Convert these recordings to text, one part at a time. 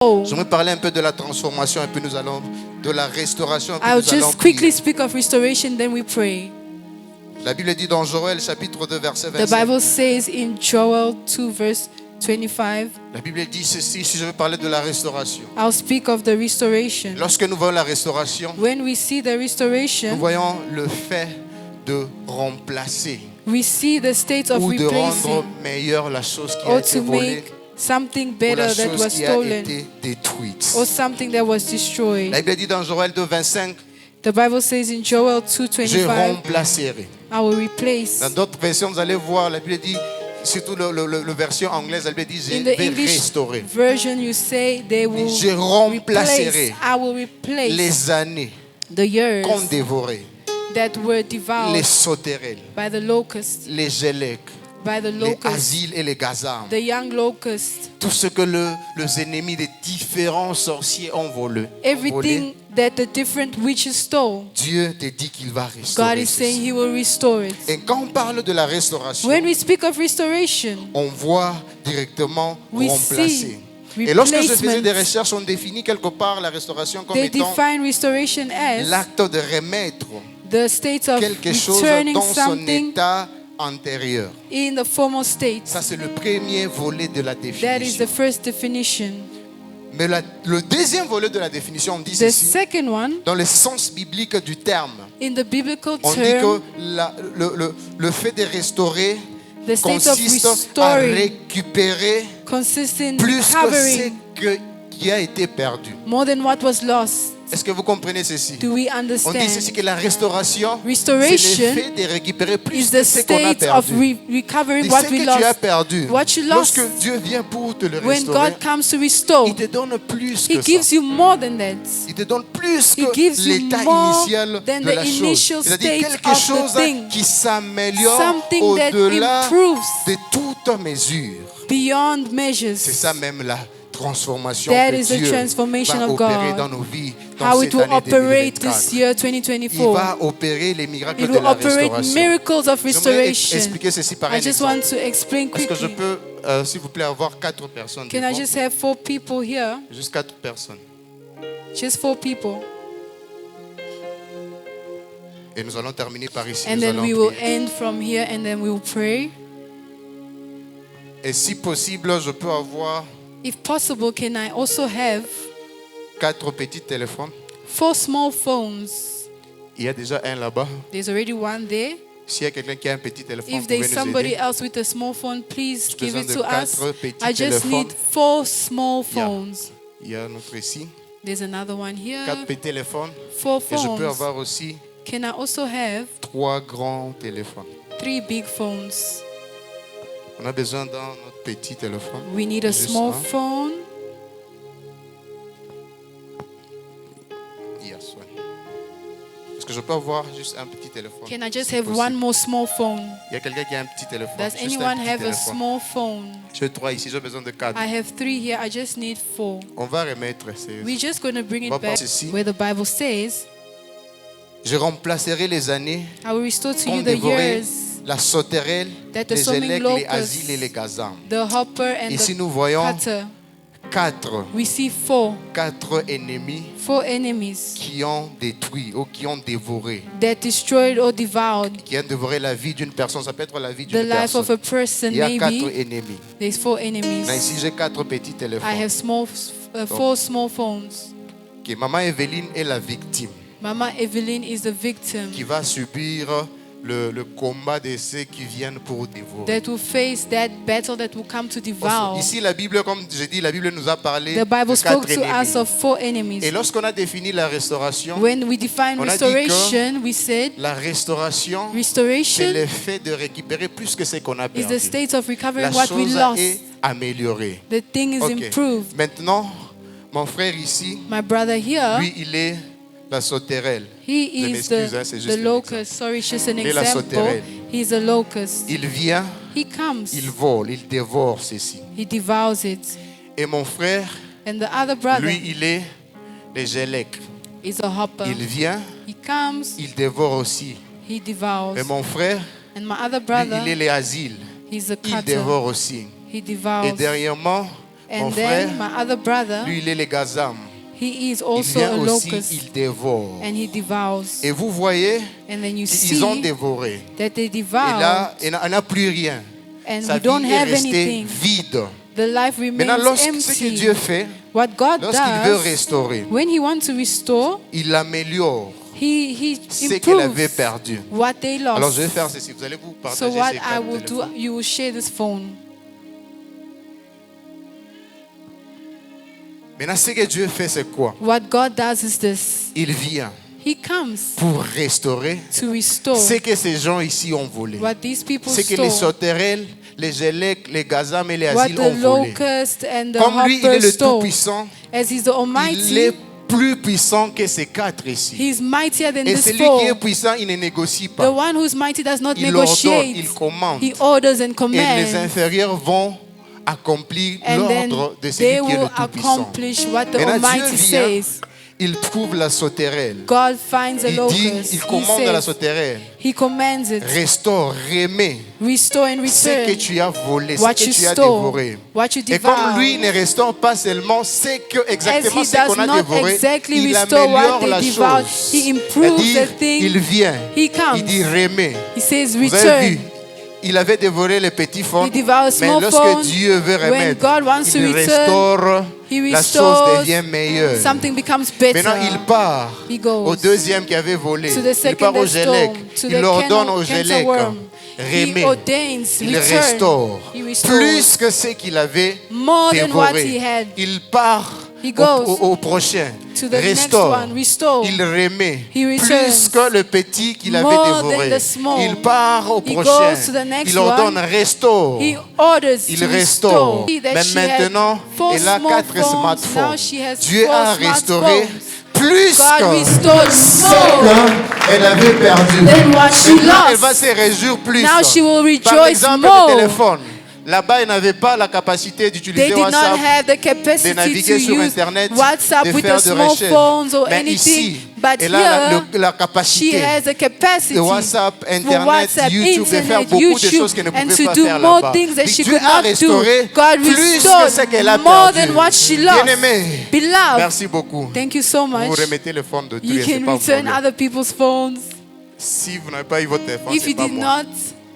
J'aimerais parler un peu de la transformation et puis nous allons de la restauration. Et puis I'll nous allons just quickly prier. speak of restoration, then we pray. La Bible dit dans Joël chapitre 2 verset The 25. Bible says in Joel 2 verse 25, La Bible dit ceci, si je veux parler de la restauration. I'll speak of the restoration. Lorsque nous voyons la restauration, When we see the nous restoration, voyons le fait de remplacer we see the state of ou de rendre replacing meilleure la chose qui a or été to volée make something ou la better that chose was qui a stolen été détruite. or something that was destroyed. La Bible dit dans Joël 2 25, The Bible says in Joel je 2:25, remplacerai. I will replace. Dans d'autres versions, vous allez voir, la Bible dit, surtout le version anglaise, la Bible dit, je In the vais English restaurer. version, you say they will Je remplacerai replace. I will replace les années the years qu'ont dévoré, that were les devoured sauterelles, by the locusts, les gélèques, by the les locusts, asiles et les gazams. the young locusts, Tout ce que les ennemis des différents sorciers ont volé. everything that the different witches stole. Dieu te dit qu'il va God restaurer is saying ceci. He will restore it. Et quand on parle de la restauration, When we speak of restoration, on voit directement we remplacer. see Et lorsque je faisais des replacement. recherches, on définit quelque part la restauration comme They étant define restoration as l'acte de remettre the state of quelque chose returning dans son something état antérieur. in the former state. Ça, c'est le premier volet de la That is définition. the first definition. Mais le deuxième volet de la définition, on dit The ceci, second one, dans le sens biblique du terme. in the biblical On dit term, que le fait de restaurer the state of consiste à restoring récupérer consists in plus que recovering ce qui a été perdu. more than what was lost. Est-ce que vous comprenez ceci? Do we On dit ceci understand? que la restauration, Restoration c'est le fait de récupérer plus Is que the ce qu'on a state of perdu. recovering Et what ce we que tu as lost. perdu, What you lost, lorsque Dieu vient pour te le when restaurer, God comes to restore, il te donne plus He que gives ça. you more than that. Il te donne plus He que gives you l'état more initial than de the la chose. initial C'est-à-dire state quelque of the chose thing. qui s'améliore Something that au-delà improves de toute mesure. beyond C'est measures. ça même la transformation That que is the Dieu transformation va of opérer God. dans nos vies dans How it cette will année operate 2024. this year Il 2024. va opérer les miracles It de will la operate restauration. miracles of J'aimerais restoration. expliquer ceci par I un just want exemple. to explain Est-ce que je quickly. peux, s'il vous plaît, avoir 4 personnes Can I devant? just have 4 people here? Juste 4 personnes. Just 4 people. Et nous allons terminer par ici. And Nous then allons we will prier. end from here and then we will pray. Et si possible, je peux avoir If possible, can I also have 4 petits téléphones. 4 small phones? Il y a déjà un là-bas. There's already one there. S'il y a quelqu'un qui a un petit téléphone, If vous pouvez there's nous somebody aider. else with a small phone, please J'ai give besoin it de to us. 4 petits I just téléphones. need 4 small Yeah. phones. Il y a un autre ici. There's another one 4 here. petits téléphones. 4 Et je peux phones. avoir aussi Can I also have 3 grands téléphones. 3 big phones? On a besoin d'un autre petit téléphone. We need a Juste small un. phone. Yes, ouais. Est-ce que je peux avoir juste un petit téléphone? Can I just si have possible? one more small phone? Il y a quelqu'un qui a un petit téléphone. Does Juste un anyone petit have a téléphone. small phone? J'ai 3 ici, j'ai besoin de 4. I have 3 here. I just need 4. On va remettre. We're just going to bring it On va back passer ici. where the Bible says, Je remplacerai les années I will restore to qu'ont you the dévoré years, la sauterelle, that the les swarming gélèques, les locusts, asiles et les gazans. the hopper and Ici, the nous voyons cutter. 4 We see 4 ennemis 4 enemies qui ont détruit ou qui ont dévoré. that destroyed or devoured Qui ont dévoré la vie d'une personne. Ça peut être la vie the d'une life of personne. a person. Il y a 4 Maybe ennemis. there's 4 enemies. Là, ici, j'ai 4 petits I téléphones. have 4 small phones. Okay, Maman Evelyne est la victime Mama Evelyn is the victim qui va subir le combat de ceux qui viennent pour dévorer. that will face that battle that will come to devour. Ici, la Bible, comme je dis, la Bible nous a parlé The Bible de 4 spoke to us ennemis. of 4 enemies. Et lorsqu'on a défini la restauration, When we define on a dit restoration, we said la restauration, c'est restoration le fait de récupérer plus que ce qu'on a is perdu. the state of La recovering what we chose lost. est améliorée. The thing is Ok. improved. Maintenant, mon frère ici, My brother here, lui, il est la sauterelle. he Je is m'excuse, hein, c'est the juste un locust. Sorry, it's just an Il est la example. sauterelle. He's a locust. Il vient, He comes. il vole, il dévore ceci. He devours it. Et mon frère, And the other brother lui, il est le gélèque. is a hopper. Il vient, He comes. il dévore aussi. He devours. Et mon frère, And my other lui, brother, il est les asiles. he's a Il cutter. dévore aussi. He Et devours. dernièrement, Mon And frère, then my other brother, lui, il est le gazam. he is Il also vient a aussi, locust, il dévore. and he devours. Et vous voyez, And then you ils ont see dévoré. that they Et devour, là, il n'a plus rien. and Sa we vie don't est have restée anything. vide. The life Maintenant, remains lorsque ce que Dieu empty. fait, What God lorsqu'il veut does, restaurer, when He wants to restore, il améliore He ce qu'elle avait improves perdu. what they Alors, lost. je vais faire ceci. Vous allez vous So partager what ces I quatre will do, téléphones. you will share this phone. Maintenant, ce que Dieu fait, c'est quoi? What God does is this. Il vient He comes pour restaurer to restore ce que ces gens ici ont volé. what these people Ce que les stole, sauterelles, les élèques, les gazam et les what asiles the ont volé. locust and the Comme lui, il est hopper le stole. Tout-Puissant, As He's the il Almighty, est plus puissant que ces quatre ici. He's mightier than Et this celui qui est four. puissant, il ne négocie The pas. one who's mighty does not Il ordonne, negotiate. il commande. He orders and Et les commands. inférieurs vont accomplir And then l'ordre de they celui qui est le will Tout-Puissant. accomplish what the Maintenant, Dieu Almighty vient, says. il trouve la sauterelle. God finds a Il dit, locust. il He commande à la says, sauterelle. He commands it. Restaure, remets Restore and ce que return tu as volé, ce what que you tu as stole, dévoré. what you Et comme devoured. lui ne restaure pas seulement exactement As he ce qu'on does a not dévoré, exactly il restore what améliore they la devoured, chose. he improves C'est-à-dire, the thing. il vient, He comes. il dit remets. He says Vous avez vu, return. il avait dévoré les petits fonds, He devours mais small lorsque phones. Dieu veut When remettre, God wants to il return, restaure, He la chose restores. devient meilleure. Something becomes better. Maintenant, il part He goes au deuxième qui avait volé. to the Il part second au Gélec. to Il the ordonne au Gélec, cankerworm. He remets. ordains Il return. restaure He restores plus que ce qu'il avait more than what he dévoré. had. Il part He goes au prochain, to the next restaure, one, restore. il remet He plus returns que le petit qu'il avait more dévoré. than the small. Il part au He prochain, goes to the next il ordonne, one. restaure. He orders Il to restaure. restore. That Mais she had maintenant, 4 elle a small 4 phones. Now smartphones. she has Dieu 4 a restauré smartphones. plus God que restored ce more qu'elle avait perdu. than what she Maintenant, elle va lost. se réjouir plus. Now she will Par rejoice exemple, more. le téléphone. Là-bas, ils n'avaient pas la capacité They d'utiliser did not WhatsApp, have the de capacity to naviguer sur use Internet, WhatsApp de with faire the de small recherche. phones or Mais anything. ici, But elle a here, la she capacité has a capacity de WhatsApp, for Internet, WhatsApp, YouTube, de faire Internet, beaucoup de YouTube, choses qu'elle ne and pouvait to pas do faire more là-bas. things that Mais she Dieu could a not do. restauré God plus que restored ce qu'elle a more perdu. than what she lost. Bien-aimé, Beloved, merci beaucoup. thank you so Vous much. remettez le phone de You Dieu, c'est can pas return vous. other people's phones. Si vous n'avez pas eu votre téléphone, If c'est you pas did moi. not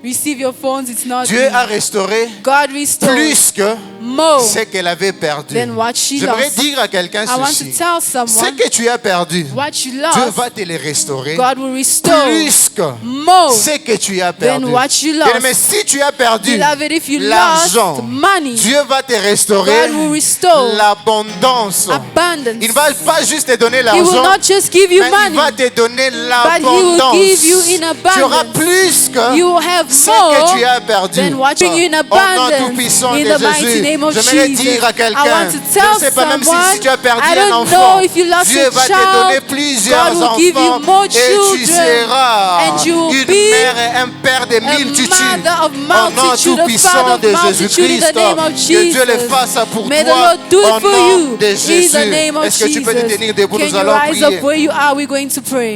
receive your phones, it's not Dieu me. a restauré God restored plus que more ce qu'elle avait perdu. than what she J'aimerais lost. dire à quelqu'un I want to ceci. tell Ce someone que tu as perdu, what you Dieu lost, va te le restaurer God will restore plus que more ce que tu as than perdu. what you lost. Mais si tu as perdu Beloved, if you l'argent, lost money, Dieu va te restaurer God will restore l'abondance. abundance. Il ne va pas juste te donner He will l'argent, not just give you mais il va money, te donner but He will l'abondance. give you in Tu auras abundance. plus que You will have ce que more tu as perdu. than what you in Au nom abundance. tout-puissant In de the mighty Jésus, name of j'aimerais Jesus. dire à I quelqu'un, want to je ne tell sais pas même someone, si tu as perdu I un don't enfant, know if you lost Dieu a va te donner child, plusieurs God will give you enfants more et tu children, seras and you will une be mère et un père de a multitudes. mother of Au nom multitude, a tout-puissant father de of multitude in Jésus-Christ, the name of que Dieu le Jesus. fasse pour May the toi Lord do au it for nom you de in Jésus. the name of Est-ce que tu peux te Jesus. tenir debout? Can Nous you allons rise prier. up where you are? We're going to pray.